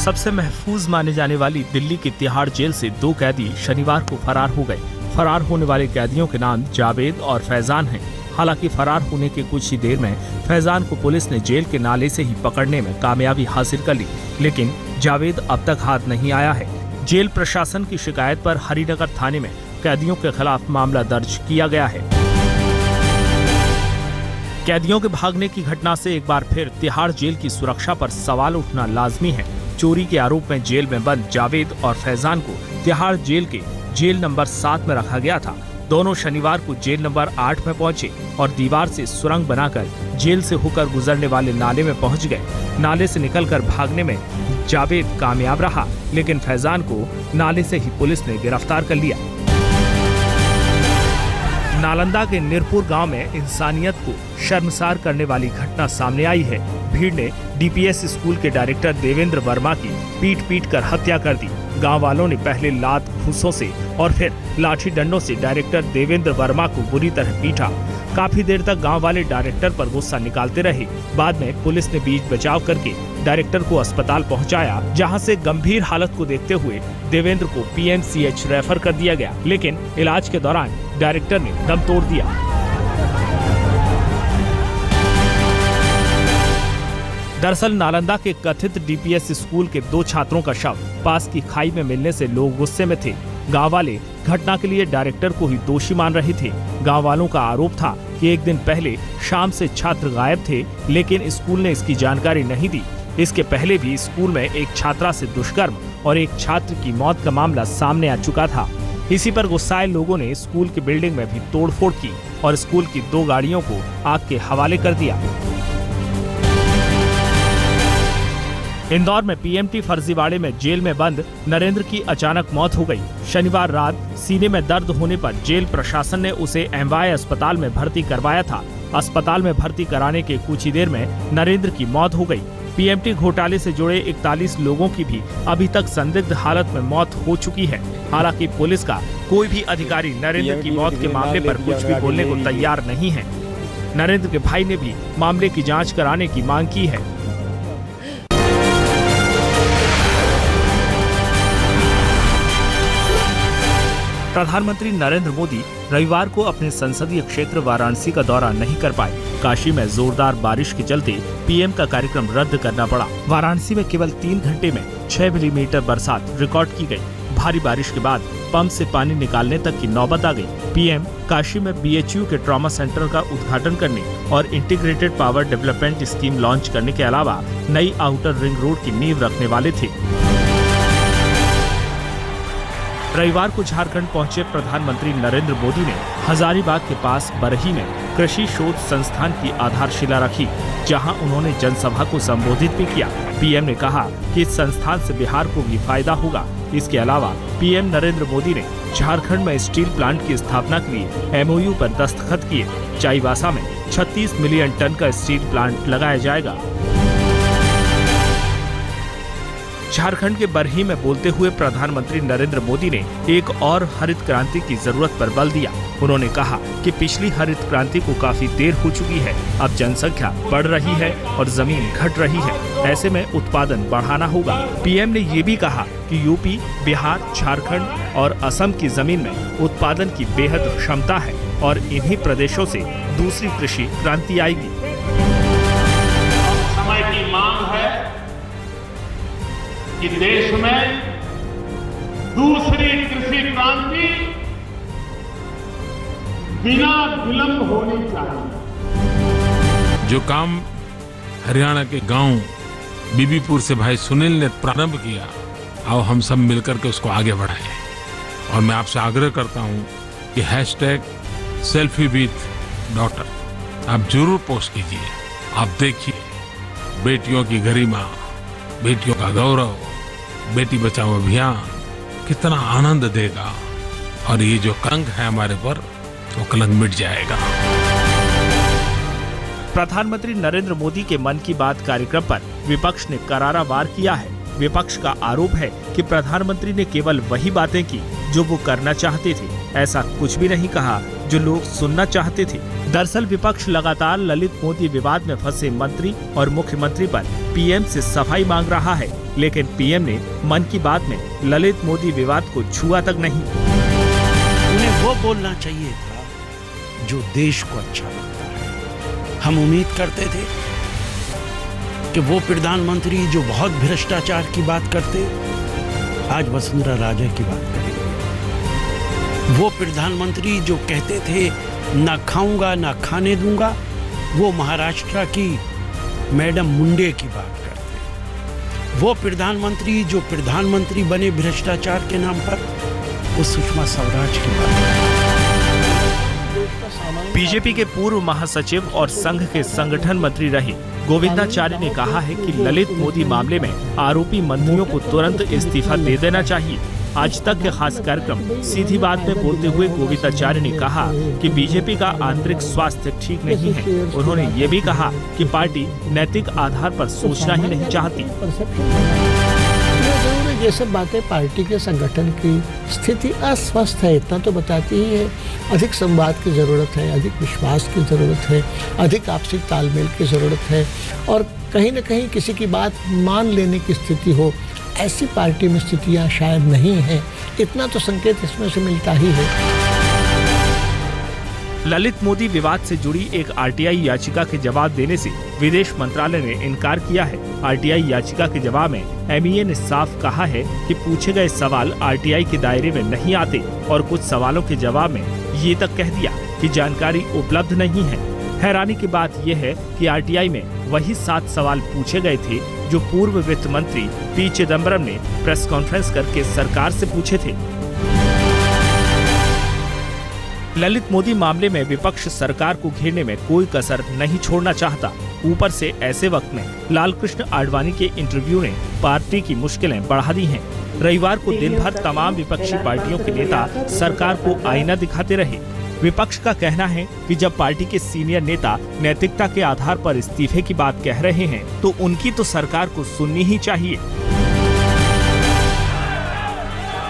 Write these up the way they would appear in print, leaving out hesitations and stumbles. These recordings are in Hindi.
सबसे महफूज माने जाने वाली दिल्ली की तिहाड़ जेल से 2 कैदी शनिवार को फरार हो गए। फरार होने वाले कैदियों के नाम जावेद और फैजान हैं। हालांकि फरार होने के कुछ ही देर में फैजान को पुलिस ने जेल के नाले से ही पकड़ने में कामयाबी हासिल कर ली, लेकिन जावेद अब तक हाथ नहीं आया है। जेल प्रशासन की शिकायत पर हरिनगर थाने में कैदियों के खिलाफ मामला दर्ज किया गया है। कैदियों के भागने की घटना से एक बार फिर तिहाड़ जेल की सुरक्षा पर सवाल उठना लाजमी है। चोरी के आरोप में जेल में बंद जावेद और फैजान को तिहाड़ जेल के जेल नंबर 7 में रखा गया था। दोनों शनिवार को जेल नंबर 8 में पहुंचे और दीवार से सुरंग बनाकर जेल से होकर गुजरने वाले नाले में पहुंच गए। नाले से निकलकर भागने में जावेद कामयाब रहा, लेकिन फैजान को नाले से ही पुलिस ने गिरफ्तार कर लिया। नालंदा के निरपुर गांव में इंसानियत को शर्मसार करने वाली घटना सामने आई है। भीड़ ने डीपीएस स्कूल के डायरेक्टर देवेंद्र वर्मा की पीट कर हत्या कर दी। गांव वालों ने पहले लात घूंसों से और फिर लाठी डंडों से डायरेक्टर देवेंद्र वर्मा को बुरी तरह पीटा। काफी देर तक गांव वाले डायरेक्टर पर गुस्सा निकालते रहे। बाद में पुलिस ने बीच बचाव करके डायरेक्टर को अस्पताल पहुंचाया, जहां से गंभीर हालत को देखते हुए देवेंद्र को पीएमसीएच रेफर कर दिया गया, लेकिन इलाज के दौरान डायरेक्टर ने दम तोड़ दिया। दरअसल नालंदा के कथित डीपीएस स्कूल के 2 छात्रों का शव पास की खाई में मिलने से लोग गुस्से में थे। गांव वाले घटना के लिए डायरेक्टर को ही दोषी मान रहे थे। गांव वालों का आरोप था कि एक दिन पहले शाम से छात्र गायब थे, लेकिन स्कूल ने इसकी जानकारी नहीं दी। इसके पहले भी स्कूल में एक छात्रा से दुष्कर्म और एक छात्र की मौत का मामला सामने आ चुका था। इसी पर गुस्साए लोगों ने स्कूल की बिल्डिंग में भी तोड़फोड़ की और स्कूल की 2 गाड़ियों को आग के हवाले कर दिया। इंदौर में पीएमटी फर्जीवाड़े में जेल में बंद नरेंद्र की अचानक मौत हो गई। शनिवार रात सीने में दर्द होने पर जेल प्रशासन ने उसे एमवाय अस्पताल में भर्ती करवाया था। अस्पताल में भर्ती कराने के कुछ ही देर में नरेंद्र की मौत हो गई। पीएमटी घोटाले से जुड़े 41 लोगों की भी अभी तक संदिग्ध हालत में मौत हो चुकी है। हालांकि पुलिस का कोई भी अधिकारी नरेंद्र की मौत के मामले पर कुछ भी बोलने को तैयार नहीं है। नरेंद्र के भाई ने भी मामले की जांच कराने की मांग की है। प्रधानमंत्री नरेंद्र मोदी रविवार को अपने संसदीय क्षेत्र वाराणसी का दौरा नहीं कर पाए। काशी में जोरदार बारिश के चलते पीएम का कार्यक्रम रद्द करना पड़ा। वाराणसी में केवल 3 घंटे में 6 मिलीमीटर बरसात रिकॉर्ड की गई। भारी बारिश के बाद पंप से पानी निकालने तक की नौबत आ गई। पीएम काशी में बीएचयू के ट्रॉमा सेंटर का उद्घाटन करने और integrated power development scheme launch करने के अलावा नई आउटर रिंग रोड की नींव रखने वाले थे। रविवार को झारखंड पहुंचे प्रधानमंत्री नरेंद्र मोदी ने हजारीबाग के पास बरही में कृषि शोध संस्थान की आधारशिला रखी, जहां उन्होंने जनसभा को संबोधित भी किया। पीएम ने कहा कि इस संस्थान से बिहार को भी फायदा होगा। इसके अलावा पीएम नरेंद्र मोदी ने झारखंड में स्टील प्लांट की स्थापना के लिए एमओयू पर दस्तखत किए। चाईबासा में 36 मिलियन टन का स्टील प्लांट लगाया जाएगा। झारखंड के बरही में बोलते हुए प्रधानमंत्री नरेंद्र मोदी ने एक और हरित क्रांति की जरूरत पर बल दिया। उन्होंने कहा कि पिछली हरित क्रांति को काफी देर हो चुकी है। अब जनसंख्या बढ़ रही है और जमीन घट रही है। ऐसे में उत्पादन बढ़ाना होगा। पीएम ने ये भी कहा कि यूपी, बिहार, झारखंड और असम की जमीन में उत्पादन की बेहद क्षमता है और इन्हीं प्रदेशों से दूसरी कृषि क्रांति आएगी। समय की मांग है कि देश में दूसरी कृषि क्रांति बिना विलंब होनी चाहिए। जो काम हरियाणा के गांव बीबीपुर से भाई सुनील ने प्रारंभ किया, आओ हम सब मिलकर के उसको आगे बढ़ाएं। और मैं आपसे आग्रह करता हूं कि #selfie-with-daughter आप जरूर पोस्ट कीजिए। आप देखिए बेटियों की गरिमा, बेटियों का गौरव, बेटी बचाओ अभियान कितना आनंद देगा और ये जो कलंक है हमारे पर, वो कलंक मिट जाएगा। प्रधानमंत्री नरेंद्र मोदी के मन की बात कार्यक्रम पर विपक्ष ने करारा वार किया है। विपक्ष का आरोप है कि प्रधानमंत्री ने केवल वही बातें की जो वो करना चाहते थे। ऐसा कुछ भी नहीं कहा जो लोग सुनना चाहते थे। दरअसल विपक्ष लगातार ललित मोदी विवाद में फंसे मंत्री और मुख्यमंत्री पर पीएम से सफाई मांग रहा है, लेकिन पीएम ने मन की बात में ललित मोदी विवाद को छुआ तक नहीं। उन्हें वो बोलना चाहिए था जो देश को अच्छा लगता है। हम उम्मीद करते थे कि वो प्रधानमंत्री जो बहुत भ्रष्टाचार की बात करते, आज वसुंधरा राजे की बात करेंगे। वो प्रधानमंत्री जो कहते थे ना खाऊंगा ना खाने दूंगा, वो महाराष्ट्र की मैडम मुंडे की बात करते। वो प्रधानमंत्री जो प्रधानमंत्री बने भ्रष्टाचार के नाम पर, वो सुषमा स्वराज की बात। बीजेपी के पूर्व महासचिव और संघ के संगठन मंत्री रहे गोविंदाचार्य ने कहा है कि ललित मोदी मामले में आरोपी मंत्रियों को तुरंत इस्तीफा दे देना चाहिए। आज तक के खास कार्यक्रम सीधी बात में बोलते हुए गोविंदाचार्य ने कहा कि बीजेपी का आंतरिक स्वास्थ्य ठीक नहीं है। उन्होंने ये भी कहा कि पार्टी नैतिक आधार पर सोचना ही नहीं चाहती। ये सब बातें पार्टी के संगठन की स्थिति अस्वस्थ है, इतना तो बताती ही है। अधिक संवाद की जरूरत है, अधिक विश्वास की जरूरत है, अधिक आपसी तालमेल की जरूरत है और कहीं न कहीं किसी की बात मान लेने की स्थिति हो, ऐसी पार्टी में स्थितियां शायद नहीं है। इतना तो संकेत इसमें से मिलता ही है। ललित मोदी विवाद से जुड़ी एक आरटीआई याचिका के जवाब देने से विदेश मंत्रालय ने इनकार किया है। आरटीआई याचिका के जवाब में एमईए ने साफ कहा है कि पूछे गए सवाल आरटीआई के दायरे में नहीं आते और कुछ सवालों के जवाब में ये तक कह दिया कि जानकारी उपलब्ध नहीं है। हैरानी की बात यह है कि आरटीआई में वही 7 सवाल पूछे गए थे जो पूर्व वित्त मंत्री पी चिदम्बरम ने प्रेस कॉन्फ्रेंस करके सरकार से पूछे थे। ललित मोदी मामले में विपक्ष सरकार को घेरने में कोई कसर नहीं छोड़ना चाहता। ऊपर से ऐसे वक्त में लालकृष्ण आडवाणी के इंटरव्यू ने पार्टी की मुश्किलें बढ़ा दी हैं। रविवार को दिन भर तमाम विपक्षी पार्टियों के नेता सरकार को आईना दिखाते रहे। विपक्ष का कहना है कि जब पार्टी के सीनियर नेता नैतिकता के आधार पर इस्तीफे की बात कह रहे हैं तो उनकी तो सरकार को सुननी ही चाहिए।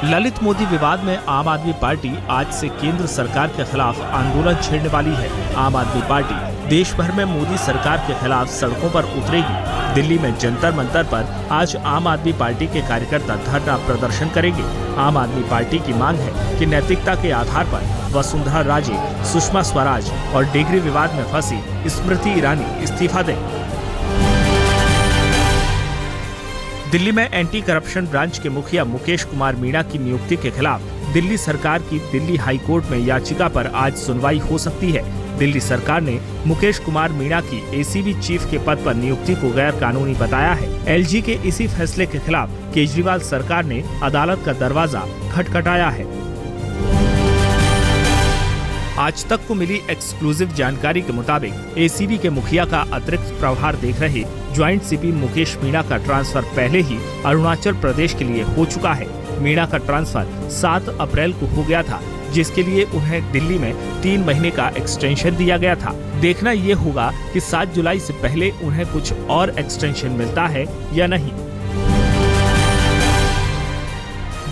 ललित मोदी विवाद में आम आदमी पार्टी आज से केंद्र सरकार के खिलाफ आंदोलन छेड़ने वाली है। आम आदमी पार्टी देश भर में मोदी सरकार के खिलाफ सड़कों पर उतरेगी। दिल्ली में जंतर मंतर पर आज आम आदमी पार्टी के कार्यकर्ता धरना प्रदर्शन करेंगे। आम आदमी पार्टी की मांग है कि नैतिकता के आधार पर वसुंधरा राजे, सुषमा स्वराज और डिग्री विवाद में फंसी स्मृति ईरानी इस्तीफा दें। दिल्ली में एंटी करप्शन ब्रांच के मुखिया मुकेश कुमार मीणा की नियुक्ति के खिलाफ दिल्ली सरकार की दिल्ली हाई कोर्ट में याचिका पर आज सुनवाई हो सकती है। दिल्ली सरकार ने मुकेश कुमार मीणा की एसीबी चीफ के पद पर नियुक्ति को गैर कानूनी बताया है। एलजी के इसी फैसले के खिलाफ केजरीवाल सरकार ने अदालत का दरवाजा खटखटाया है। आज तक को मिली एक्सक्लूसिव जानकारी के मुताबिक एसीबी के मुखिया का अतिरिक्त प्रभार देख रहे ज्वाइंट सीपी मुकेश मीणा का ट्रांसफर पहले ही अरुणाचल प्रदेश के लिए हो चुका है। मीणा का ट्रांसफर 7 अप्रैल को हो गया था, जिसके लिए उन्हें दिल्ली में 3 महीने का एक्सटेंशन दिया गया था। देखना ये होगा कि 7 जुलाई से पहले उन्हें कुछ और एक्सटेंशन मिलता है या नहीं।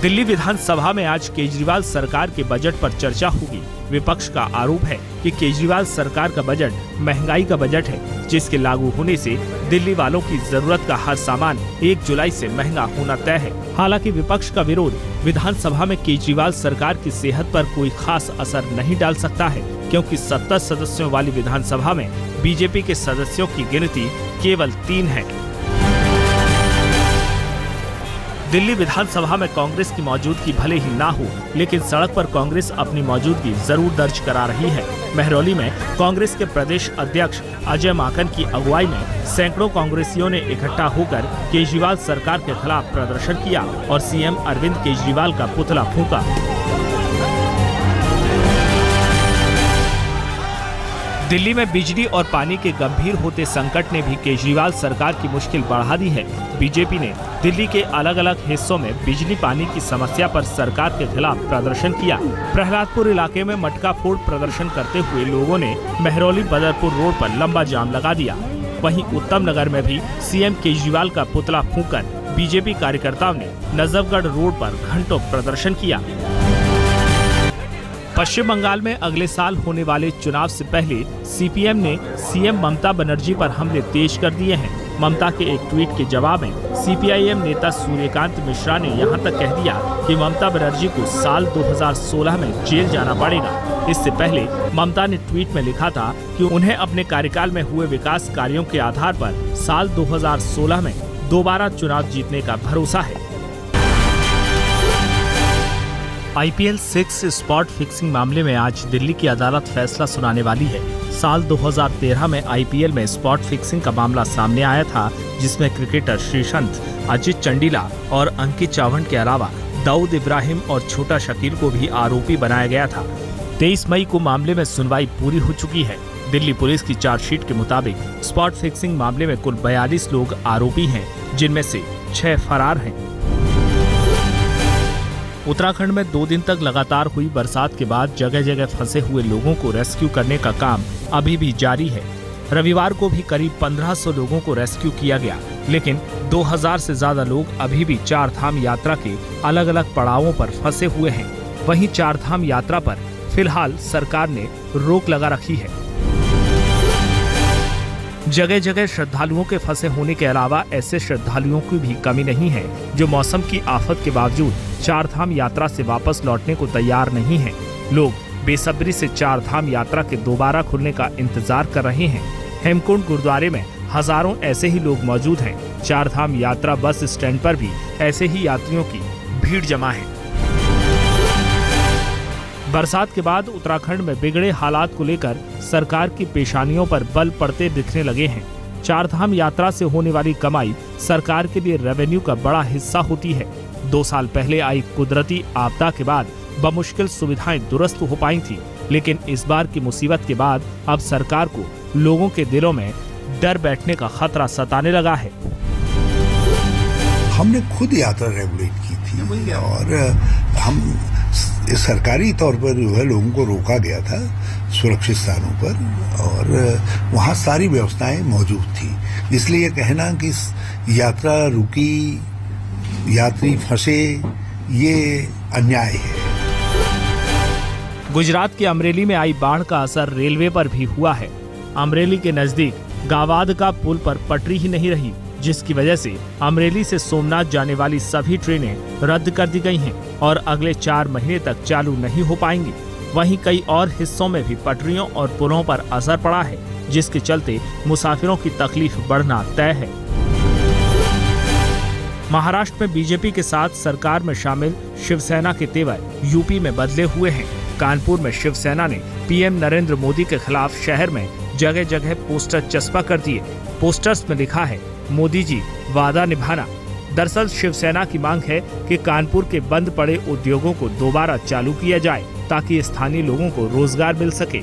दिल्ली विधानसभा में आज केजरीवाल सरकार के बजट पर चर्चा होगी। विपक्ष का आरोप है कि केजरीवाल सरकार का बजट महंगाई का बजट है, जिसके लागू होने से दिल्ली वालों की जरूरत का हर सामान 1 जुलाई से महंगा होना तय है। हालांकि विपक्ष का विरोध विधानसभा में केजरीवाल सरकार की सेहत पर कोई खास असर नहीं डाल सकता है, क्योंकि 70 सदस्यों वाली विधानसभा में बीजेपी के सदस्यों की गिनती केवल 3 है। दिल्ली विधानसभा में कांग्रेस की मौजूदगी भले ही ना हो, लेकिन सड़क पर कांग्रेस अपनी मौजूदगी जरूर दर्ज करा रही है। महरौली में कांग्रेस के प्रदेश अध्यक्ष अजय माकन की अगुवाई में सैकड़ों कांग्रेसियों ने इकट्ठा होकर केजरीवाल सरकार के खिलाफ प्रदर्शन किया और सीएम अरविंद केजरीवाल का पुतला फूंका। दिल्ली में बिजली और पानी के गंभीर होते संकट ने भी केजरीवाल सरकार की मुश्किल बढ़ा दी है। बीजेपी ने दिल्ली के अलग अलग हिस्सों में बिजली पानी की समस्या पर सरकार के खिलाफ प्रदर्शन किया। प्रहलादपुर इलाके में मटका फोड़ प्रदर्शन करते हुए लोगों ने महरौली बदरपुर रोड पर लंबा जाम लगा दिया। वहीं उत्तम नगर में भी सीएम केजरीवाल का पुतला फूंककर बीजेपी कार्यकर्ताओं ने नजफगढ़ रोड पर घंटों प्रदर्शन किया। पश्चिम बंगाल में अगले साल होने वाले चुनाव से पहले सीपीएम ने सीएम ममता बनर्जी पर हमले तेज कर दिए हैं। ममता के एक ट्वीट के जवाब में सीपीआईएम नेता सूर्यकांत मिश्रा ने यहां तक कह दिया कि ममता बनर्जी को साल 2016 में जेल जाना पड़ेगा। इससे पहले ममता ने ट्वीट में लिखा था कि उन्हें अपने कार्यकाल में हुए विकास कार्यों के आधार पर साल 2016 में दोबारा चुनाव जीतने का भरोसा है। IPL 6 स्पॉट फिक्सिंग मामले में आज दिल्ली की अदालत फैसला सुनाने वाली है। साल 2013 में IPL में स्पॉट फिक्सिंग का मामला सामने आया था, जिसमें क्रिकेटर श्रीसंत, अजित चंडीला और अंकित चावंड के अलावा दाऊद इब्राहिम और छोटा शकील को भी आरोपी बनाया गया था। 23 मई को मामले में सुनवाई पूरी हो चुकी है। दिल्ली पुलिस की चार्जशीट के मुताबिक स्पॉट फिक्सिंग मामले में कुल 42 लोग आरोपी हैं, जिनमें से 6 फरार हैं। उत्तराखंड में 2 दिन तक लगातार हुई बरसात के बाद जगह जगह फंसे हुए लोगों को रेस्क्यू करने का काम अभी भी जारी है। रविवार को भी करीब 1500 लोगों को रेस्क्यू किया गया, लेकिन 2000 से ज्यादा लोग अभी भी 4 धाम यात्रा के अलग अलग पड़ावों पर फंसे हुए हैं। वहीं 4 धाम यात्रा पर फिलहाल सरकार ने रोक लगा रखी है। जगह जगह श्रद्धालुओं के फंसे होने के अलावा ऐसे श्रद्धालुओं की भी कमी नहीं है जो मौसम की आफत के बावजूद 4 धाम यात्रा से वापस लौटने को तैयार नहीं हैं। लोग बेसब्री से 4 धाम यात्रा के दोबारा खुलने का इंतजार कर रहे हैं। हेमकुंड गुरुद्वारे में हजारों ऐसे ही लोग मौजूद हैं। 4 धाम यात्रा बस स्टैंड पर भी ऐसे ही यात्रियों की भीड़ जमा है। बरसात के बाद उत्तराखंड में बिगड़े हालात को लेकर सरकार की पेशानियों पर बल पड़ते दिखने लगे हैं। 4 धाम यात्रा से होने वाली कमाई सरकार के लिए रेवेन्यू का बड़ा हिस्सा होती है। 2 साल पहले आई कुदरती आपदा के बाद बमुश्किल सुविधाएं दुरुस्त हो पाई थी, लेकिन इस बार की मुसीबत के बाद अब सरकार को लोगों के दिलों में डर बैठने का खतरा सताने लगा है। हमने खुद यात्रा रेगुलेट की थी और हम सरकारी तौर पर जो है लोगों को रोका गया था सुरक्षित स्थानों पर और वहाँ सारी व्यवस्थाएं मौजूद थी। इसलिए कहना कि यात्रा रुकी, यात्री फंसे, ये अन्याय है। गुजरात के अमरेली में आई बाढ़ का असर रेलवे पर भी हुआ है। अमरेली के नजदीक गावाद का पुल पर पटरी ही नहीं रही, जिसकी वजह से अमरेली से सोमनाथ जाने वाली सभी ट्रेनें रद्द कर दी गई हैं और अगले 4 महीने तक चालू नहीं हो पाएंगी। वहीं कई और हिस्सों में भी पटरियों और पुलों पर असर पड़ा है, जिसके चलते मुसाफिरों की तकलीफ बढ़ना तय है। महाराष्ट्र में बीजेपी के साथ सरकार में शामिल शिवसेना के तेवर यूपी में बदले हुए हैं। कानपुर में शिवसेना ने पीएम नरेंद्र मोदी के खिलाफ शहर में जगह जगह पोस्टर चस्पा कर दिए। पोस्टर्स में लिखा है, मोदी जी वादा निभाना। दरअसल शिवसेना की मांग है कि कानपुर के बंद पड़े उद्योगों को दोबारा चालू किया जाए ताकि स्थानीय लोगों को रोजगार मिल सके।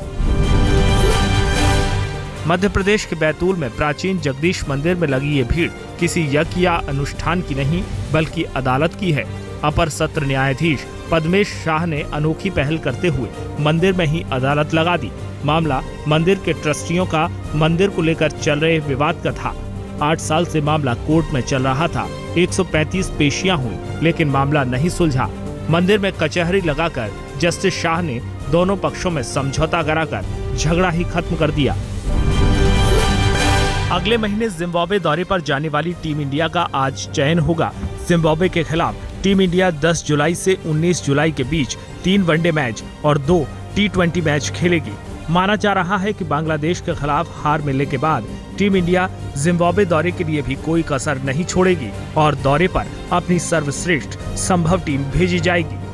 मध्य प्रदेश के बैतूल में प्राचीन जगदीश मंदिर में लगी ये भीड़ किसी यज्ञ या अनुष्ठान की नहीं बल्कि अदालत की है। अपर सत्र न्यायाधीश पद्मेश शाह ने अनोखी पहल करते हुए मंदिर में ही अदालत लगा दी। मामला मंदिर के ट्रस्टियों का मंदिर को लेकर चल रहे विवाद का था। 8 साल से मामला कोर्ट में चल रहा था। 135 पेशियां हुई, लेकिन मामला नहीं सुलझा। मंदिर में कचहरी लगाकर जस्टिस शाह ने दोनों पक्षों में समझौता कराकर झगड़ा ही खत्म कर दिया। अगले महीने जिम्बाब्वे दौरे पर जाने वाली टीम इंडिया का आज चयन होगा। जिम्बाब्वे के खिलाफ टीम इंडिया 10 जुलाई से 19 जुलाई के बीच 3 वनडे मैच और 2 T20 मैच खेलेगी। माना जा रहा है कि बांग्लादेश के खिलाफ हार मिलने के बाद टीम इंडिया जिम्बाब्वे दौरे के लिए भी कोई कसर नहीं छोड़ेगी और दौरे पर अपनी सर्वश्रेष्ठ संभव टीम भेजी जाएगी।